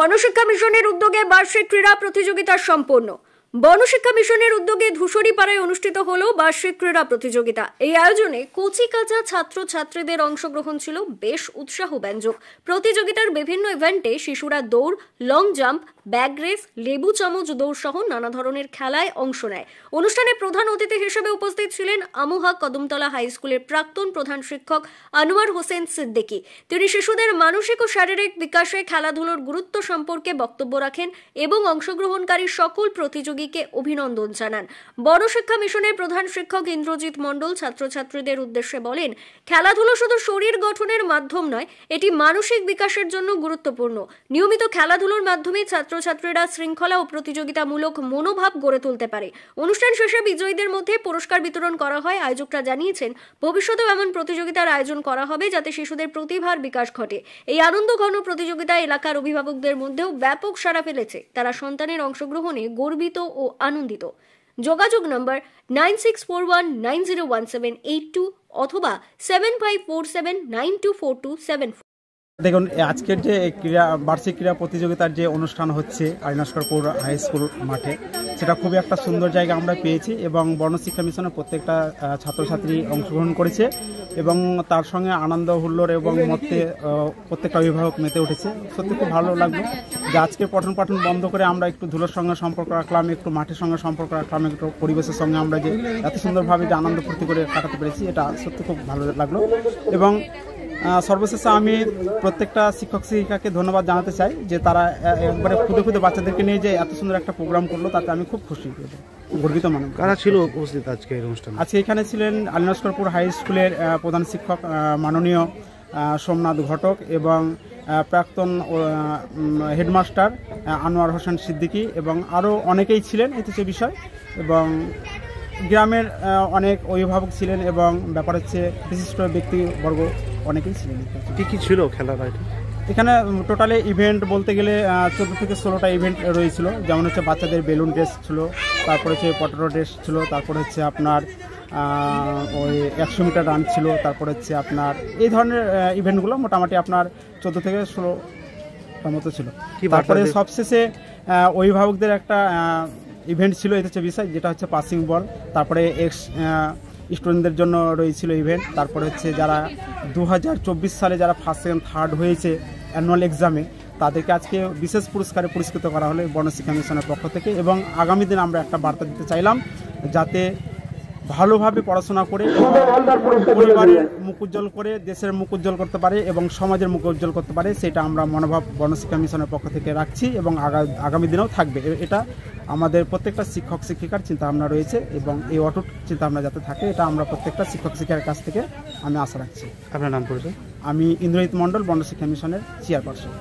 গণশিক্ষা মিশনের উদ্যোগে বার্ষিক ক্রীড়া প্রতিযোগিতা সম্পন্ন। গণশিক্ষা মিশনের উদ্যোগে ধূসরিপাড়ায় অনুষ্ঠিত হলো বার্ষিক ক্রীড়া প্রতিযোগিতা। এই আয়োজনে কচিকাঁচা ছাত্রছাত্রীদের অংশগ্রহণ ছিল বেশ উৎসাহব্যঞ্জক। প্রতিযোগিতার বিভিন্ন ইভেন্টে শিশুরা দৌড়, লং জাম্প, ব্যাগ রেস, লেবু চামচ দৌড় সহ নানা ধরনের খেলায় অংশ নেয়। অনুষ্ঠানে প্রধান অতিথি হিসেবে উপস্থিত ছিলেন আমুহা কদমতলা হাই স্কুলের প্রাক্তন প্রধান শিক্ষক আনোয়ার হোসেন সিদ্দিকী। তিনি শিশুদের মানসিক ও শারীরিক বিকাশে খেলাধুলোর গুরুত্ব সম্পর্কে বক্তব্য রাখেন এবং অংশগ্রহণকারী সকল প্রতিযোগীকে অভিনন্দন জানান। গণশিক্ষা মিশনের প্রধান শিক্ষক ইন্দ্রজিৎ মণ্ডল ছাত্রছাত্রীদের উদ্দেশ্যে বলেন, খেলাধুলো শুধু শরীর গঠনের মাধ্যম নয়, এটি মানসিক বিকাশের জন্য গুরুত্বপূর্ণ। নিয়মিত খেলাধুলোর মাধ্যমে ছাত্রছাত্রীরা শৃঙ্খলা ও প্রতিযোগিতামূলক মনোভাব গড়ে তুলতে পারে। অনুষ্ঠান শেষে বিজয়ীদের মধ্যে পুরস্কার বিতরণ করা হয়। আয়োজকরা জানিয়েছেন, ভবিষ্যতেও এমন প্রতিযোগিতার আয়োজন করা হবে যাতে শিশুদের প্রতিভার বিকাশ ঘটে। এই আনন্দঘন প্রতিযোগিতা এলাকার অভিভাবকদের মধ্যেও ব্যাপক সাড়া ফেলেছে। তারা সন্তানের অংশগ্রহণে গর্বিত ও আনন্দিত। যোগাযোগ নম্বর 9641901782 অথবা 7547924274। দেখুন, আজকের যে বার্ষিক ক্রীড়া প্রতিযোগিতার যে অনুষ্ঠান হচ্ছে আইনাস্করপুর হাই স্কুল মাঠে, সেটা খুবই একটা সুন্দর জায়গা আমরা পেয়েছি এবং গণশিক্ষা মিশনের প্রত্যেকটা ছাত্রছাত্রী অংশগ্রহণ করেছে এবং তার সঙ্গে আনন্দ হুল্লোড় এবং মধ্যে প্রত্যেকটা অভিভাবক মেতে উঠেছে। সত্যি খুব ভালো লাগলো যে আজকে পঠন পাঠন বন্ধ করে আমরা একটু ধুলোর সঙ্গে সম্পর্ক রাখলাম, একটু মাঠের সঙ্গে সম্পর্ক রাখলাম, একটু পরিবেশের সঙ্গে আমরা যে এত সুন্দরভাবে যে আনন্দ ফুর্তি করে কাটাতে পেরেছি, এটা সত্যি খুব ভালো লাগলো। এবং সর্বশেষে আমি প্রত্যেকটা শিক্ষক শিক্ষিকাকে ধন্যবাদ জানাতে চাই যে তারা একবারে খুদে খুদে বাচ্চাদেরকে নিয়ে যে এত সুন্দর একটা প্রোগ্রাম করলো, তাতে আমি খুব খুশি, গর্বিত মনে। কারা ছিল উপস্থিত আজকে এই অনুষ্ঠানে? আজকে এখানে ছিলেন আইনাস্করপুর হাই স্কুলের প্রধান শিক্ষক মাননীয় সোমনাথ ঘটক এবং প্রাক্তন হেডমাস্টার আনোয়ার হোসেন সিদ্দিকী এবং আরও অনেকেই ছিলেন এতে বিষয়, এবং গ্রামের অনেক অভিভাবক ছিলেন এবং ব্যাপার হচ্ছে বিশিষ্ট ব্যক্তিবর্গ অনেকেই ছিলেন। কী কী ছিল খেলাটা? এখানে টোটালে ইভেন্ট বলতে গেলে 14 থেকে 16টা ইভেন্ট রয়েছিল। যেমন হচ্ছে বাচ্চাদের বেলুন ড্রেস ছিল, তারপরে হচ্ছে পটেটো ড্রেস ছিল, তারপরে হচ্ছে আপনার ওই 100 মিটার রান ছিল, তারপরে হচ্ছে আপনার এই ধরনের ইভেন্টগুলো মোটামুটি আপনার 14 থেকে 16টার মতো ছিল। তারপরে সবশেষে অভিভাবকদের একটা ইভেন্ট ছিল, এটা হচ্ছে বিষয় যেটা হচ্ছে পাসিং বল। তারপরে স্টুডেন্টদের জন্য রয়েছিল ইভেন্ট। তারপরে হচ্ছে যারা 2024 সালে যারা ফার্স্ট সেকেন্ড থার্ড হয়েছে অ্যানুয়াল এক্সামে, তাদেরকে আজকে বিশেষ পুরস্কারে পুরস্কৃত করা হলো গণশিক্ষা মিশনের পক্ষ থেকে। এবং আগামী দিন আমরা একটা বার্তা দিতে চাইলাম যাতে ভালোভাবে পড়াশোনা করে পরিবারের মুখ উজ্জ্বল করে দেশের মুখ উজ্জ্বল করতে পারে এবং সমাজের মুখ উজ্জ্বল করতে পারে, সেটা আমরা মনোভাব গণশিক্ষা মিশনের পক্ষ থেকে রাখছি এবং আগামী দিনেও থাকবে। এটা আমাদের প্রত্যেকটা শিক্ষক শিক্ষিকার চিন্তাভাবনা রয়েছে এবং এই অটুট চিন্তাভাবনা যাতে থাকে, এটা আমরা প্রত্যেকটা শিক্ষক শিক্ষিকার কাছ থেকে আমি আশা রাখছি। আপনার নাম পরিচয়? আমি ইন্দ্রজিৎ মণ্ডল, গণশিক্ষা মিশনের চেয়ারপারসন।